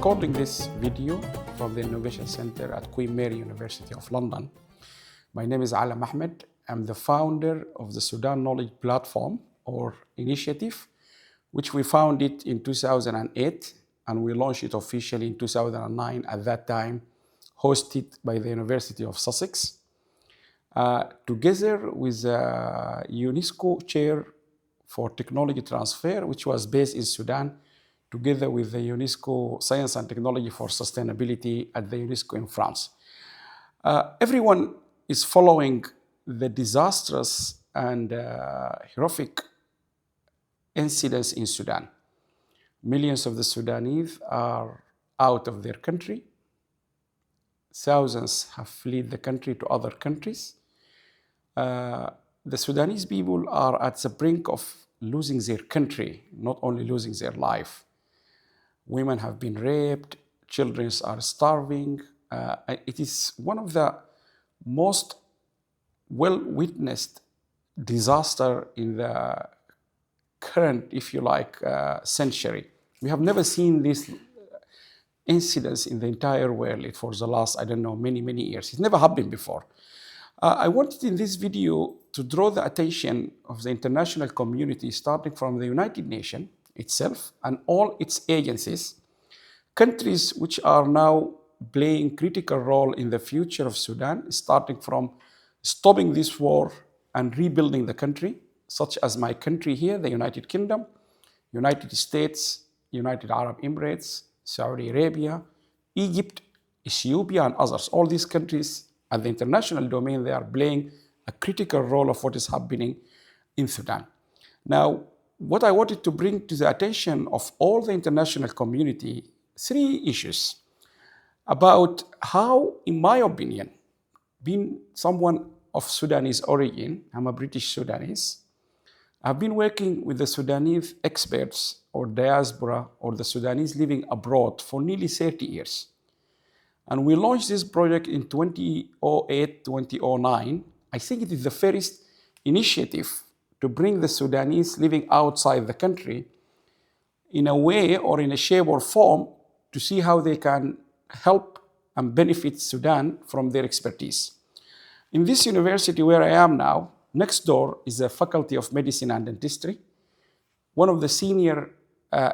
recording this video from the Innovation Center at Queen Mary University of London. My name is Allam Ahmed. I'm the founder of the Sudan Knowledge Platform or Initiative, which we founded in 2008 and we launched it officially in 2009, at that time hosted by the University of Sussex. Together with the UNESCO Chair for Technology Transfer, which was based in Sudan, together with the UNESCO Science and Technology for Sustainability at the UNESCO in France. Everyone is following the disastrous and horrific incidents in Sudan. Millions of the Sudanese are out of their country. Thousands have fled the country to other countries. The Sudanese people are at the brink of losing their country, not only losing their life. Women have been raped, children are starving. It is one of the most well-witnessed disaster in the current, if you like, century. We have never seen this incidents in the entire world for the last, many years. It's never happened before. I wanted in this video to draw the attention of the international community, starting from the United Nations itself and all its agencies, countries which are now playing critical role in the future of Sudan, starting from stopping this war and rebuilding the country, such as my country here, the United Kingdom, United States, United Arab Emirates, Saudi Arabia, Egypt, Ethiopia, and others. All these countries at the international domain, they are playing a critical role of what is happening in Sudan. Now, what I wanted to bring to the attention of all the international community, three issues about how, in my opinion, being someone of Sudanese origin, I'm a British Sudanese, I've been working with the Sudanese experts or diaspora or the Sudanese living abroad for nearly 30 years. And we launched this project in 2008, 2009. I think it is the first initiative to bring the Sudanese living outside the country in a way or in a shape or form to see how they can help and benefit Sudan from their expertise. In this university where I am now, next door is the Faculty of Medicine and Dentistry. One of the senior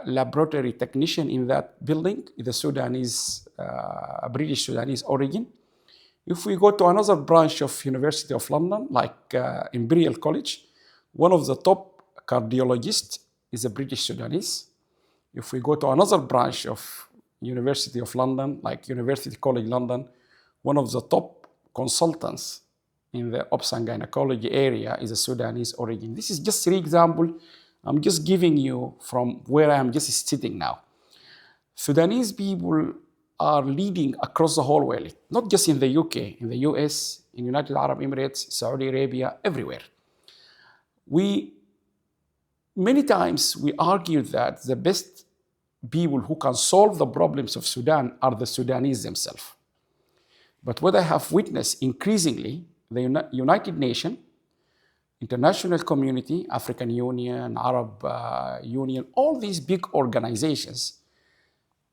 laboratory technician in that building is the Sudanese, British Sudanese origin. If we go to another branch of University of London, like Imperial College, one of the top cardiologists is a British Sudanese. If we go to another branch of University of London, like University College London, one of the top consultants in the obs and gynecology area is a Sudanese origin. This is just 3 examples I'm just giving you from where I am just sitting now. Sudanese people are leading across the whole world, not just in the UK, in the US, in United Arab Emirates, Saudi Arabia, everywhere. Many times we argue that the best people who can solve the problems of Sudan are the Sudanese themselves. But what I have witnessed increasingly, the United Nations, international community, African Union, Arab Union, all these big organizations,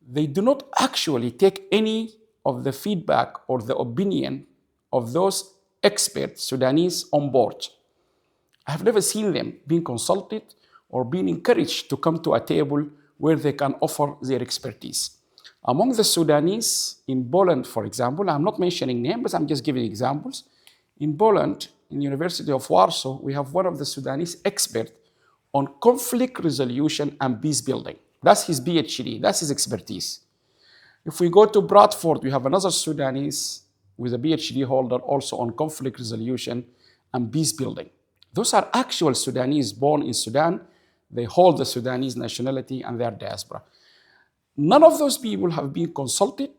they do not actually take any of the feedback or the opinion of those experts, Sudanese, on board. I have never seen them being consulted or being encouraged to come to a table where they can offer their expertise. Among the Sudanese in Poland, for example, I'm not mentioning names, but I'm just giving examples. In Poland, in the University of Warsaw, we have one of the Sudanese experts on conflict resolution and peace building. That's his PhD, that's his expertise. If we go to Bradford, we have another Sudanese with a PhD holder also on conflict resolution and peace building. Those are actual Sudanese born in Sudan. They hold the Sudanese nationality and they are diaspora. None of those people have been consulted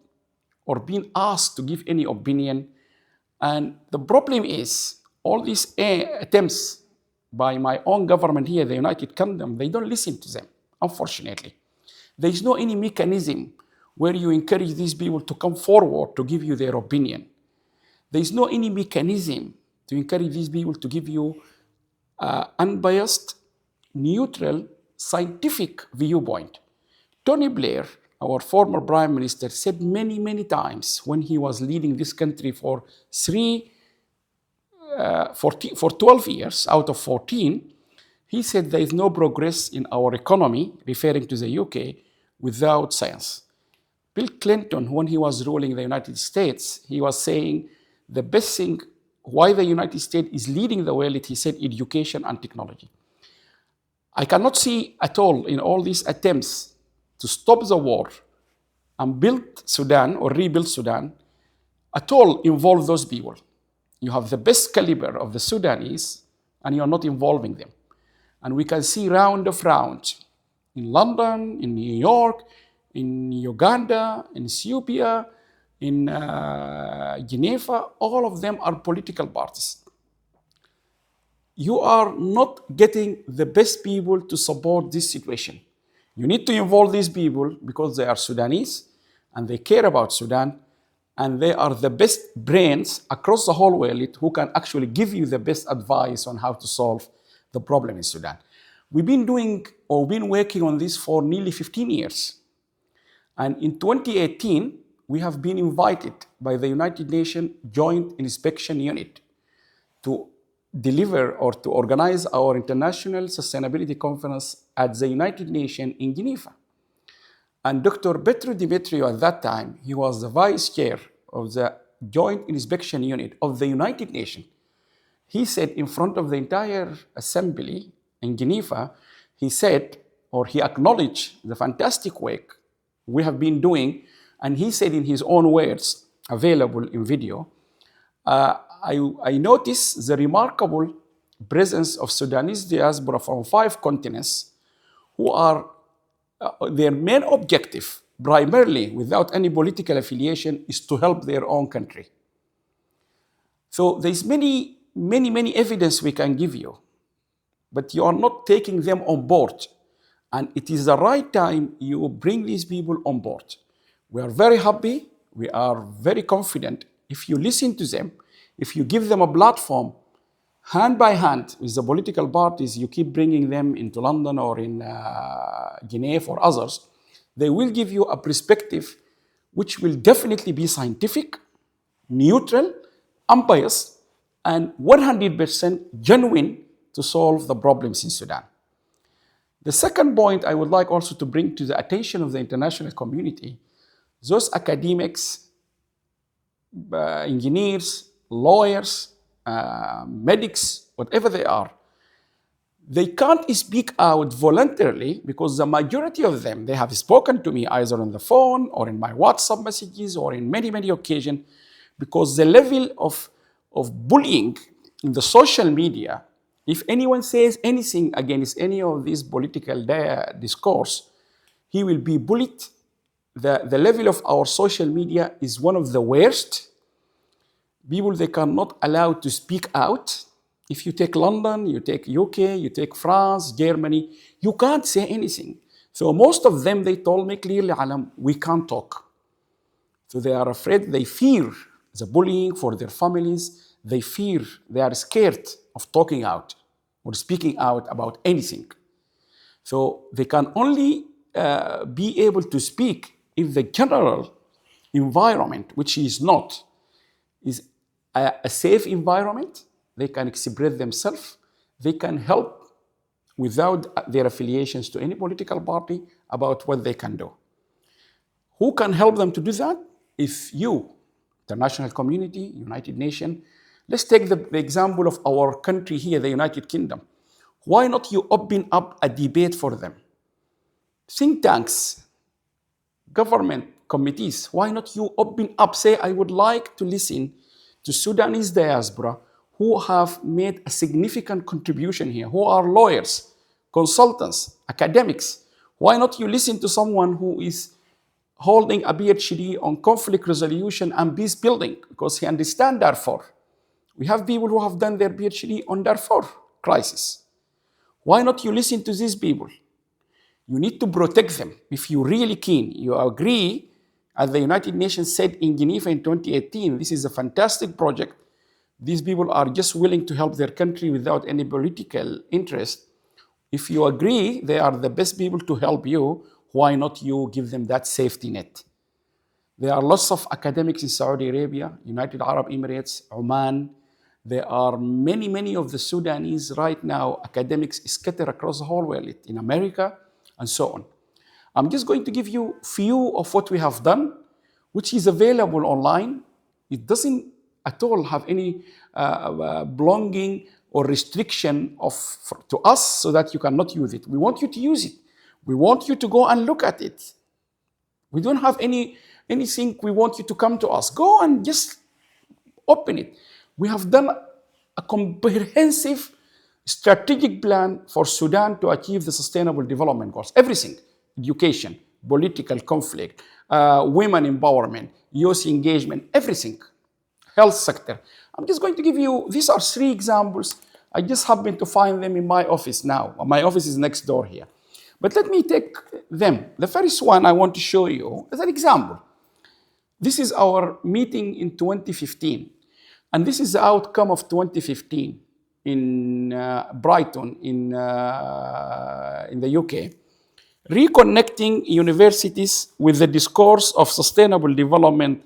or been asked to give any opinion. And the problem is, all these attempts by my own government here, the United Kingdom, they don't listen to them, unfortunately. There is no any mechanism where you encourage these people to come forward to give you their opinion. There is no any mechanism to encourage these people to give you unbiased, neutral, scientific viewpoint. Tony Blair our former Prime Minister, said many, many times when he was leading this country for 12 years out of 14, he said there is no progress in our economy, referring to the UK, without science. Bill Clinton, when he was ruling the United States, he was saying the best thing why the United States is leading the world, he said, education and technology. I cannot see at all in all these attempts to stop the war and build Sudan or rebuild Sudan at all involve those people. You have the best caliber of the Sudanese and you're not involving them. And we can see round of round in London, in New York, in Uganda, in Ethiopia, in Geneva, all of them are political parties. You are not getting the best people to support this situation. You need to involve these people because they are Sudanese and they care about Sudan and they are the best brains across the whole world who can actually give you the best advice on how to solve the problem in Sudan. We've been working on this for nearly 15 years. And in 2018, we have been invited by the United Nations Joint Inspection Unit to deliver or to organize our International Sustainability Conference at the United Nations in Geneva. And Dr. Petru Dimitriou at that time, he was the vice chair of the Joint Inspection Unit of the United Nations. He said in front of the entire assembly in Geneva, he said, or he acknowledged the fantastic work we have been doing, and he said in his own words, available in video, I noticed the remarkable presence of Sudanese diaspora from 5 continents who are, their main objective, primarily without any political affiliation, is to help their own country. So there's many evidence we can give you, but you are not taking them on board. And it is the right time you bring these people on board. We are very happy, we are very confident. If you listen to them, if you give them a platform, hand by hand with the political parties, you keep bringing them into London or in Geneva or others, they will give you a perspective which will definitely be scientific, neutral, unbiased, and 100% genuine to solve the problems in Sudan. The second point I would like also to bring to the attention of the international community, those academics, engineers, lawyers, medics, whatever they are, they can't speak out voluntarily because the majority of them, they have spoken to me either on the phone or in my WhatsApp messages or in many occasions, because the level of bullying in the social media, if anyone says anything against any of these political discourse, he will be bullied. The level of our social media is one of the worst. People, they cannot allow to speak out. If you take London, you take UK, you take France, Germany, you can't say anything. So most of them, they told me clearly, Allam, we can't talk. So they are afraid, they fear the bullying for their families. They are scared of talking out or speaking out about anything. So they can only be able to speak if the general environment, which is not, is a safe environment. They can express themselves. They can help without their affiliations to any political party about what they can do. Who can help them to do that? If you, international community, United Nations, let's take the example of our country here, the United Kingdom. Why not you open up a debate for them? Think tanks, government committees, why not you open up, say, I would like to listen to Sudanese diaspora who have made a significant contribution here, who are lawyers, consultants, academics. Why not you listen to someone who is holding a PhD on conflict resolution and peace building, because he understands Darfur. We have people who have done their PhD on Darfur crisis. Why not you listen to these people? You need to protect them. If you're really keen, you agree, as the United Nations said in Geneva in 2018, this is a fantastic project. These people are just willing to help their country without any political interest. If you agree they are the best people to help you, Why not you give them that safety net? There are lots of academics in Saudi Arabia, United Arab Emirates, Oman. There are many of the Sudanese right now, academics scattered across the whole world, in America and so on. I'm just going to give you few of what we have done, which is available online. It doesn't at all have any belonging or restriction to us so that you cannot use it. We want you to use it. We want you to go and look at it. We don't have anything we want you to come to us. Go and just open it. We have done a comprehensive strategic plan for Sudan to achieve the sustainable development goals. Everything: education, political conflict, women empowerment, youth engagement, everything. Health sector. I'm just going to give you, these are 3 examples. I just happen to find them in my office now. My office is next door here. But let me take them. The first one I want to show you is an example. This is our meeting in 2015. And this is the outcome of 2015 in Brighton, in the UK. Reconnecting universities with the discourse of sustainable development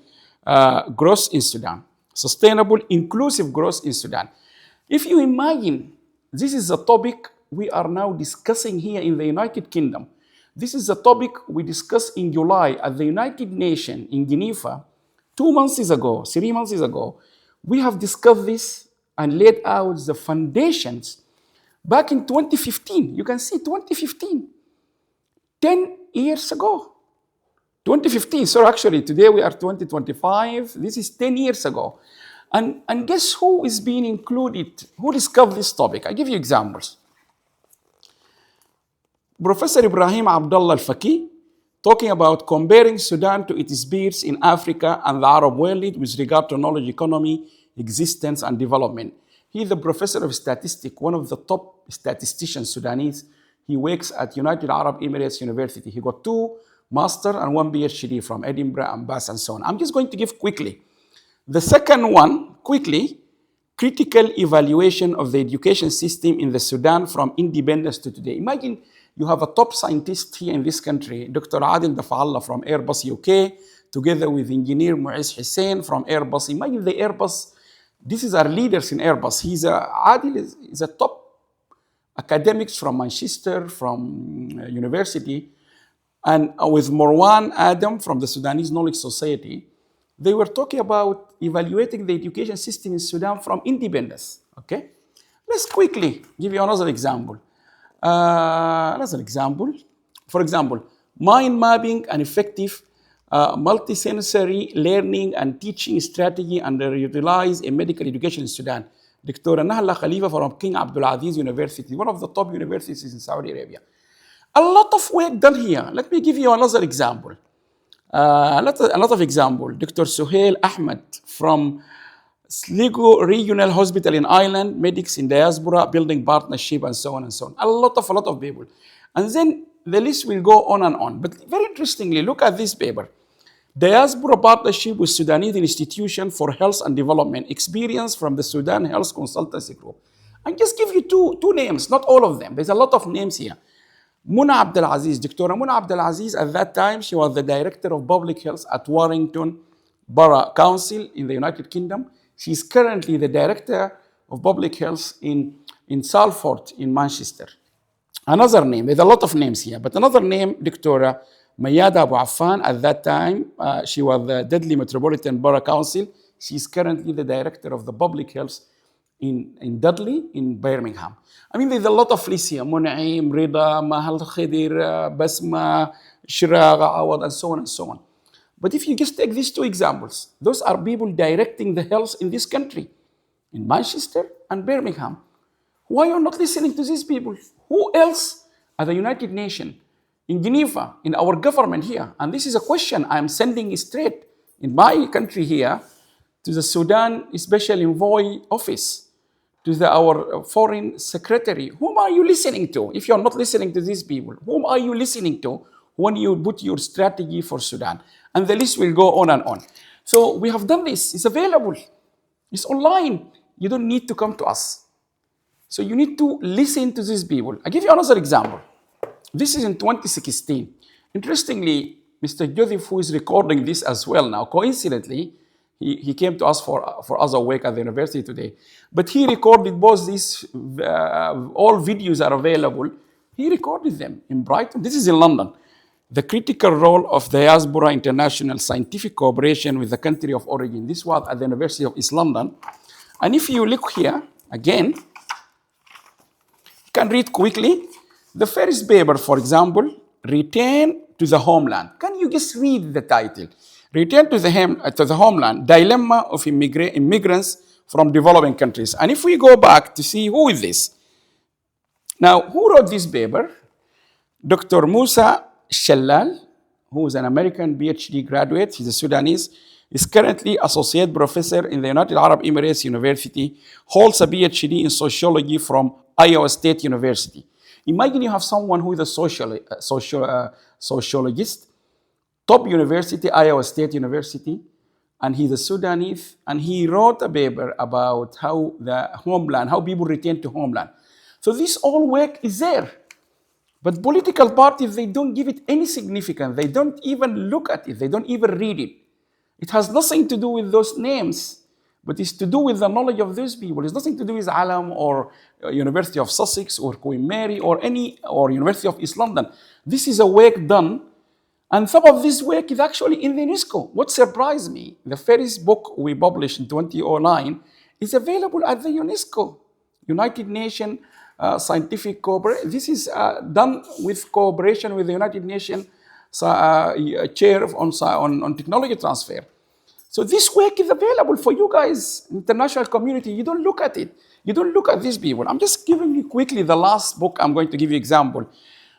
growth in Sudan. Sustainable, inclusive growth in Sudan. If you imagine, this is a topic we are now discussing here in the United Kingdom. This is a topic we discussed in July at the United Nations in Geneva 2 months ago, 3 months ago. We have discussed this and laid out the foundations back in 2015. You can see 2015, 10 years ago. 2015, so actually today we are 2025. This is 10 years ago. And guess who is being included? Who discovered this topic? I give you examples. Professor Ibrahim Abdullah Al-Faqih, talking about comparing Sudan to its peers in Africa and the Arab world with regard to knowledge economy, existence, and development. He is the professor of statistics, one of the top statisticians Sudanese. He works at United Arab Emirates University. He got 2 master and 1 PhD from Edinburgh and Bath and so on. I'm just going to give quickly. The second one, quickly, critical evaluation of the education system in the Sudan from independence to today. Imagine you have a top scientist here in this country, Dr. Adil Dafa'allah from Airbus UK, together with engineer Muiz Hussein from Airbus. Imagine the Airbus, this is our leaders in Airbus. Adil is a top academics from Manchester, from university, and with Marwan Adam from the Sudanese Knowledge Society. They were talking about evaluating the education system in Sudan from independence, okay? Let's quickly give you another example. For example, mind mapping and effective multisensory learning and teaching strategy underutilized in medical education in Sudan. Dr. Nahla Khalifa from King Abdulaziz University, one of the top universities in Saudi Arabia. A lot of work done here. Let me give you another example. A lot of example. Dr. Suhail Ahmed from Sligo Regional Hospital in Ireland, medics in diaspora, building partnership, and so on and so on. A lot of people. And then the list will go on and on. But very interestingly, look at this paper. Diaspora partnership with Sudanese Institution for Health and Development, experience from the Sudan Health Consultancy Group. I just give you two names, not all of them. There's a lot of names here. Muna Abdelaziz, Dr. Muna Abdelaziz, at that time, she was the Director of Public Health at Warrington Borough Council in the United Kingdom. She's currently the Director of Public Health in Salford in Manchester. Another name, there's a lot of names here, but another name, Dr. Mayada Abu Affan, at that time, she was the Dudley Metropolitan Borough Council. She's currently the Director of the Public Health in Dudley, in Birmingham. I mean, there's a lot of lists here. Munaim, Rida, Mahal Khidir, Basma, Shirag, Awad, and so on and so on. But if you just take these 2 examples, those are people directing the health in this country, in Manchester and Birmingham. Why are you not listening to these people? Who else at the United Nations, in Geneva, in our government here? And this is a question I'm sending straight in my country here to the Sudan Special Envoy Office, to our foreign secretary. Whom are you listening to? If you're not listening to these people, whom are you listening to when you put your strategy for Sudan? And the list will go on and on. So we have done this. It's available. It's online. You don't need to come to us. So you need to listen to these people. I give you another example. This is in 2016. Interestingly, Mr. Joseph, who is recording this as well now, coincidentally, he came to us for us awake at the university today. But he recorded both these, all videos are available. He recorded them in Brighton. This is in London. The critical role of diaspora international scientific cooperation with the country of origin. This was at the University of East London. And if you look here, again, you can read quickly. The first paper, for example, Return to the Homeland. Can you just read the title? Return to the Homeland, Dilemma of Immigrants from Developing Countries. And if we go back to see who is this. Now, who wrote this paper? Dr. Musa Shallal, who is an American PhD graduate, he's a Sudanese, is currently associate professor in the United Arab Emirates University, holds a PhD in sociology from Iowa State University. Imagine you have someone who is a sociologist, top university, Iowa State University, and he's a Sudanese, and he wrote a paper about how the homeland, how people return to homeland. So this all work is there. But political parties, they don't give it any significance. They don't even look at it. They don't even read it. It has nothing to do with those names, but it's to do with the knowledge of those people. It's nothing to do with Allam or University of Sussex or Queen Mary or University of East London. This is a work done, and some of this work is actually in the UNESCO. What surprised me, the first book we published in 2009 is available at the UNESCO, United Nations Scientific Cooperation. This is done with cooperation with the United Nations Chair on Technology Transfer. So this work is available for you guys, international community. You don't look at it. You don't look at these people. I'm just giving you quickly the last book. I'm going to give you example.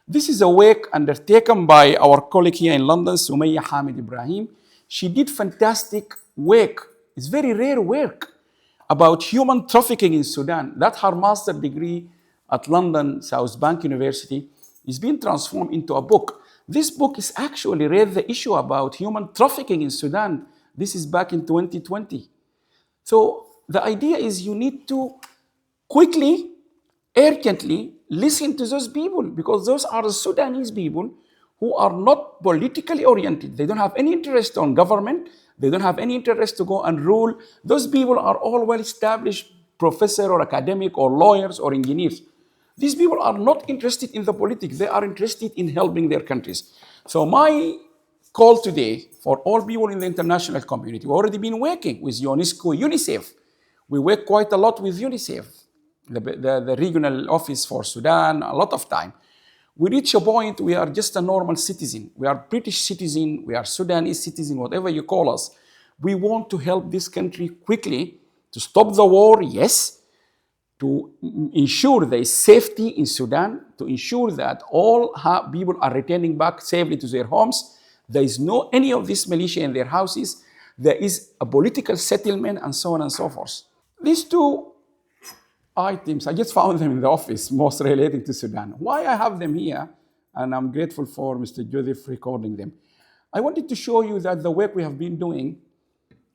This is a work undertaken by our colleague here in London, Sumaya Hamid Ibrahim. She did fantastic work. It's very rare work about human trafficking in Sudan. That her master degree at London South Bank University is being transformed into a book. This book is actually raised the issue about human trafficking in Sudan. This is back in 2020. So the idea is you need to quickly, urgently listen to those people, because those are the Sudanese people who are not politically oriented. They don't have any interest on government. They don't have any interest to go and rule. Those people are all well-established professor or academic or lawyers or engineers. These people are not interested in the politics. They are interested in helping their countries. So my call today for all people in the international community, we've already been working with UNESCO, UNICEF. We work quite a lot with UNICEF, the regional office for Sudan, a lot of time. We reach a point we are just a normal citizen. We are British citizen, we are Sudanese citizen, whatever you call us. We want to help this country quickly to stop the war, yes, to ensure there is safety in Sudan, to ensure that all people are returning back safely to their homes. There is no any of this militia in their houses. There is a political settlement and so on and so forth. These two items, I just found them in the office, most relating to Sudan. Why I have them here, and I'm grateful for Mr. Joseph recording them. I wanted to show you that the work we have been doing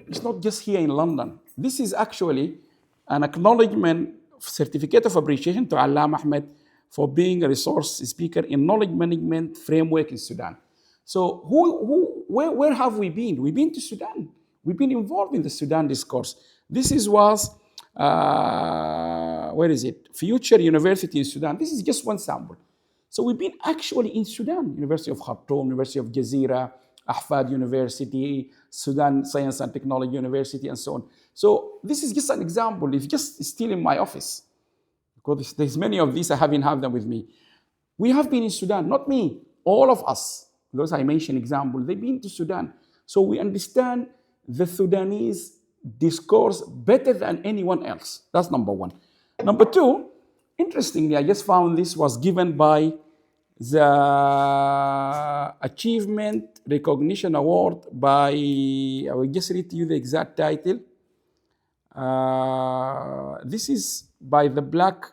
is not just here in London. This is actually an acknowledgement, certificate of appreciation to Allam Ahmed for being a resource speaker in knowledge management framework in Sudan. So where have we been? We've been to Sudan. We've been involved in the Sudan discourse. This was, where is it? Future University in Sudan. This is just one sample. So we've been actually in Sudan, University of Khartoum, University of Jazeera, Ahfad University, Sudan Science and Technology University, and so on. So this is just an example. It's just still in my office, because there's many of these, I haven't had them with me. We have been in Sudan, not me, all of us. Those I mentioned example, they've been to Sudan. So we understand the Sudanese discourse better than anyone else. That's number one. Number two, interestingly, I just found this was given by the Achievement Recognition Award by, I will just read to you the exact title. This is by the Black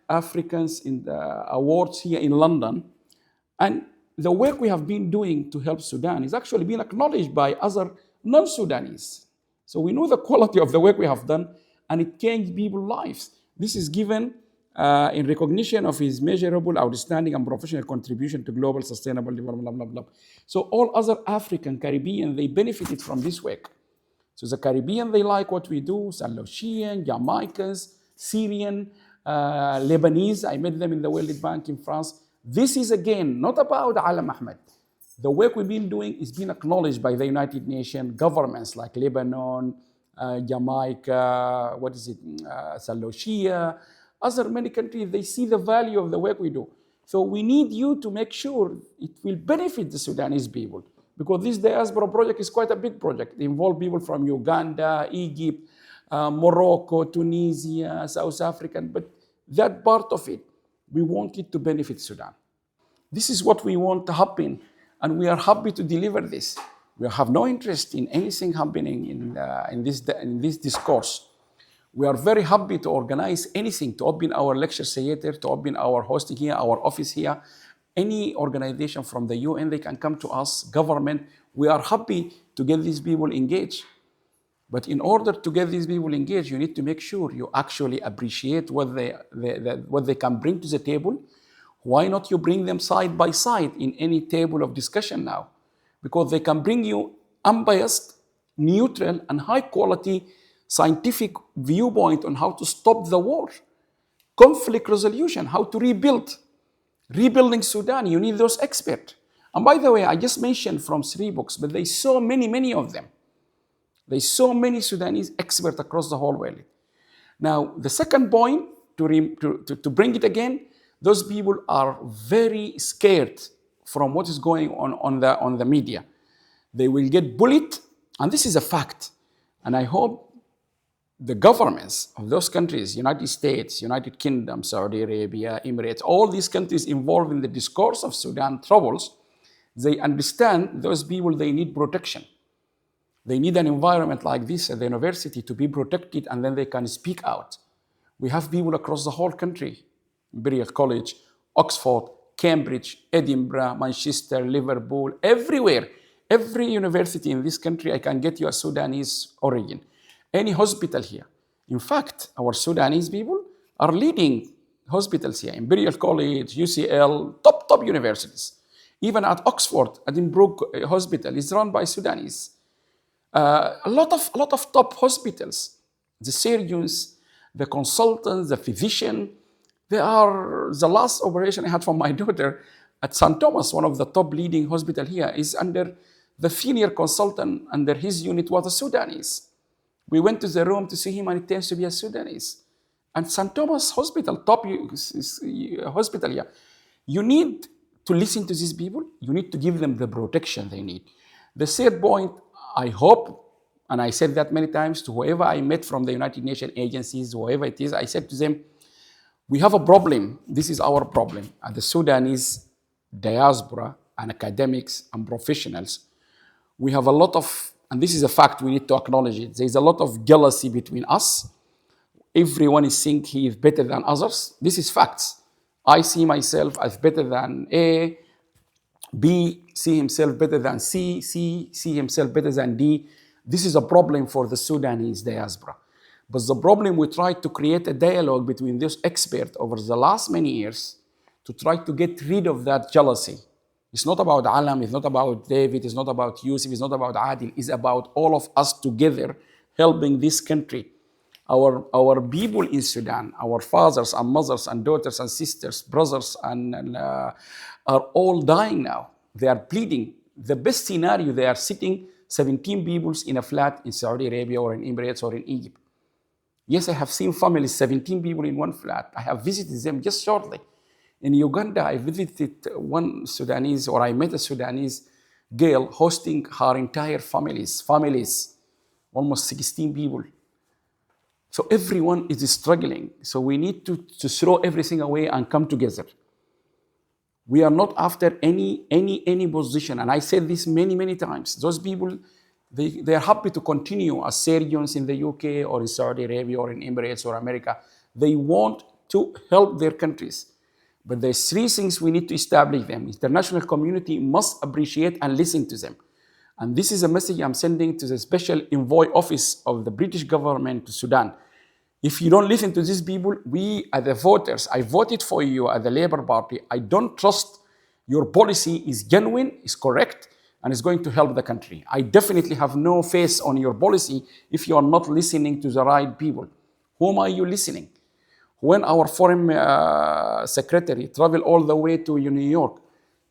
Africans in the awards here in London. And the work we have been doing to help Sudan is actually being acknowledged by other non-Sudanese. So we know the quality of the work we have done, and it changed people's lives. This is given in recognition of his measurable, outstanding, and professional contribution to global sustainable development, blah, blah, blah. So all other African, Caribbean, they benefited from this work. So the Caribbean, they like what we do, St. Lucian, Jamaicans, Syrian, Lebanese. I met them in the World Bank in France. This is, again, not about Allam Ahmed. The work we've been doing is being acknowledged by the United Nations governments like Lebanon, Jamaica, St. Lucia, other many countries. They see the value of the work we do. So we need you to make sure it will benefit the Sudanese people, because this diaspora project is quite a big project. It involves people from Uganda, Egypt, Morocco, Tunisia, South Africa, but that part of it, we want it to benefit Sudan. This is what we want to happen, and we are happy to deliver this. We have no interest in anything happening in this discourse. We are very happy to organize anything, to open our lecture theater, to open our hosting here, our office here. Any organization from the UN, they can come to us, government. We are happy to get these people engaged. But in order to get these people engaged, you need to make sure you actually appreciate what they can bring to the table. Why not you bring them side by side in any table of discussion now? Because they can bring you unbiased, neutral, and high quality scientific viewpoint on how to stop the war, conflict resolution, how to rebuild. Rebuilding Sudan, you need those experts. And by the way, I just mentioned from 3 books, but there's so many of them. There's so many Sudanese experts across the whole world. Now, the second point, to bring it again, those people are very scared from what is going on the media. They will get bullied, and this is a fact. And I hope the governments of those countries, United States, United Kingdom, Saudi Arabia, Emirates, all these countries involved in the discourse of Sudan troubles, they understand those people, they need protection. They need an environment like this at the university to be protected, and then they can speak out. We have people across the whole country, Imperial College, Oxford, Cambridge, Edinburgh, Manchester, Liverpool, everywhere. Every university in this country, I can get you a Sudanese origin. Any hospital here. In fact, our Sudanese people are leading hospitals here. Imperial College, UCL, top universities. Even at Oxford, Edinburgh Hospital is run by Sudanese. A lot of top hospitals. The surgeons, the consultants, the physician, they are, the last operation I had for my daughter at St. Thomas, one of the top leading hospital here, is under the senior consultant under his unit was a Sudanese. We went to the room to see him, and it turns to be a Sudanese. And St. Thomas Hospital, top hospital here. You need to listen to these people. You need to give them the protection they need. The third point, I hope, and I said that many times to whoever I met from the United Nations agencies, whoever it is, I said to them, we have a problem. This is our problem. And the Sudanese diaspora and academics and professionals, we have a lot of, and this is a fact, we need to acknowledge it. There's a lot of jealousy between us. Everyone is saying he is better than others. This is facts. I see myself as better than A, B see himself better than C see himself better than D. This is a problem for the Sudanese diaspora. But the problem, we try to create a dialogue between these experts over the last many years to try to get rid of that jealousy. It's not about Allam, it's not about David, it's not about Yusuf, it's not about Adil, it's about all of us together helping this country. Our people in Sudan, our fathers and mothers and daughters and sisters, brothers are all dying now. They are bleeding. The best scenario, they are sitting 17 people in a flat in Saudi Arabia or in Emirates or in Egypt. Yes, I have seen families, 17 people in one flat. I have visited them just shortly. In Uganda, I visited one Sudanese, or I met a Sudanese girl hosting her entire families, almost 16 people. So everyone is struggling. So we need to throw everything away and come together. We are not after any position. And I said this many times. Those people, they are happy to continue as surgeons in the UK or in Saudi Arabia or in Emirates or America. They want to help their countries. But there's 3 things we need to establish them. International community must appreciate and listen to them. And this is a message I'm sending to the Special Envoy Office of the British government to Sudan. If you don't listen to these people, we are the voters. I voted for you at the Labour Party. I don't trust your policy is genuine, is correct, and is going to help the country. I definitely have no faith on your policy if you are not listening to the right people. Whom are you listening? When our foreign secretary traveled all the way to New York,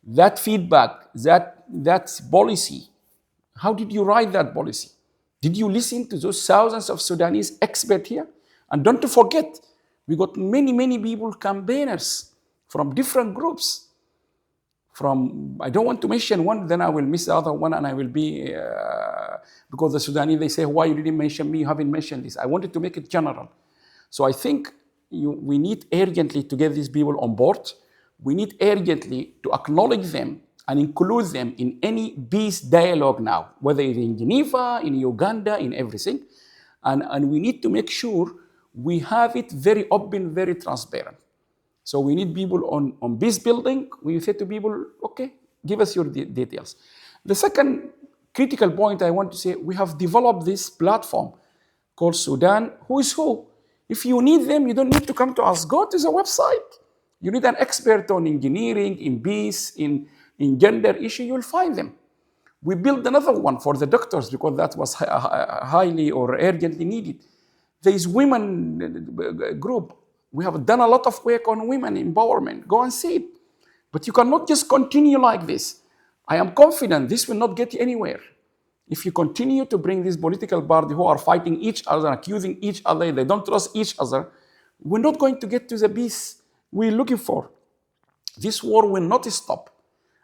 that feedback, that policy, how did you write that policy? Did you listen to those thousands of Sudanese experts here? And don't forget, we got many, many people, campaigners from different groups. I don't want to mention one, then I will miss the other one, and I will be, because the Sudanese, they say, why you didn't mention me, you haven't mentioned this. I wanted to make it general. So I think we need urgently to get these people on board. We need urgently to acknowledge them and include them in any peace dialogue now, whether it's in Geneva, in Uganda, in everything. And we need to make sure we have it very open, very transparent. So we need people on peace building. We say to people, okay, give us your details. The second critical point I want to say, we have developed this platform called Sudan Who is Who. If you need them, you don't need to come to us. Go to the website. You need an expert on engineering, in peace, in gender issue, you'll find them. We built another one for the doctors because that was highly or urgently needed. There is women group. We have done a lot of work on women empowerment. Go and see it. But you cannot just continue like this. I am confident this will not get you anywhere. If you continue to bring these political parties who are fighting each other, accusing each other, they don't trust each other, we're not going to get to the peace we're looking for. This war will not stop.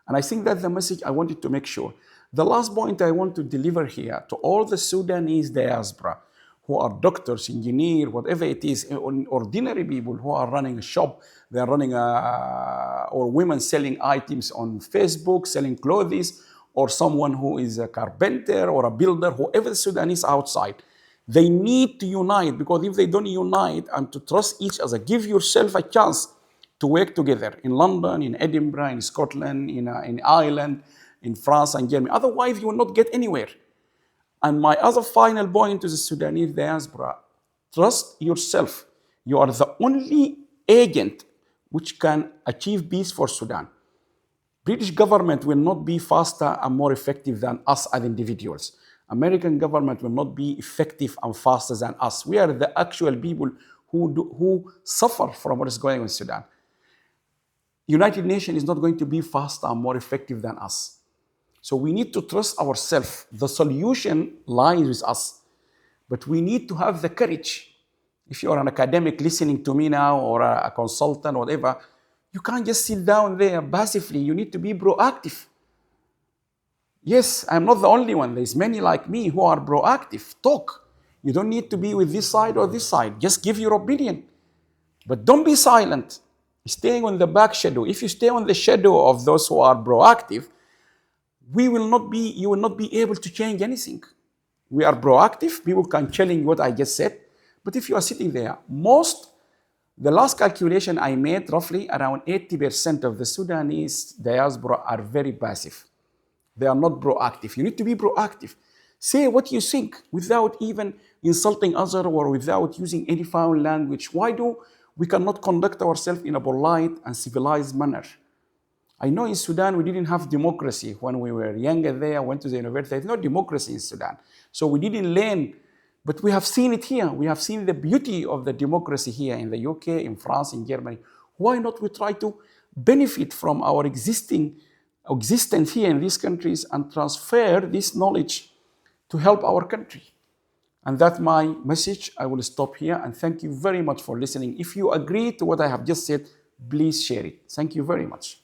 And I think that's the message I wanted to make sure. The last point I want to deliver here to all the Sudanese diaspora who are doctors, engineers, whatever it is, ordinary people who are running a shop, they are running or women selling items on Facebook, selling clothes, or someone who is a carpenter or a builder, whoever the Sudanese outside, they need to unite, because if they don't unite and to trust each other, give yourself a chance to work together in London, in Edinburgh, in Scotland, in Ireland, in France and Germany. Otherwise, you will not get anywhere. And my other final point to the Sudanese diaspora, trust yourself. You are the only agent which can achieve peace for Sudan. British government will not be faster and more effective than us as individuals. American government will not be effective and faster than us. We are the actual people who suffer from what is going on in Sudan. United Nations is not going to be faster and more effective than us. So we need to trust ourselves. The solution lies with us. But we need to have the courage. If you're an academic listening to me now, or a consultant, or whatever, you can't just sit down there passively. You need to be proactive. Yes, I'm not the only one. There's many like me who are proactive. Talk. You don't need to be with this side or this side. Just give your opinion. But don't be silent. Staying on the back shadow. If you stay on the shadow of those who are proactive, you will not be able to change anything. We are proactive. People can challenge what I just said. But if you are sitting there, the last calculation I made, roughly around 80% of the Sudanese diaspora are very passive. They are not proactive. You need to be proactive. Say what you think without even insulting others or without using any foul language. Why do we cannot conduct ourselves in a polite and civilized manner? I know in Sudan we didn't have democracy when we were younger there, went to the university. There's no democracy in Sudan. So we didn't learn, but we have seen it here. We have seen the beauty of the democracy here in the UK, in France, in Germany. Why not we try to benefit from our existence here in these countries and transfer this knowledge to help our country? And that's my message. I will stop here and thank you very much for listening. If you agree to what I have just said, please share it. Thank you very much.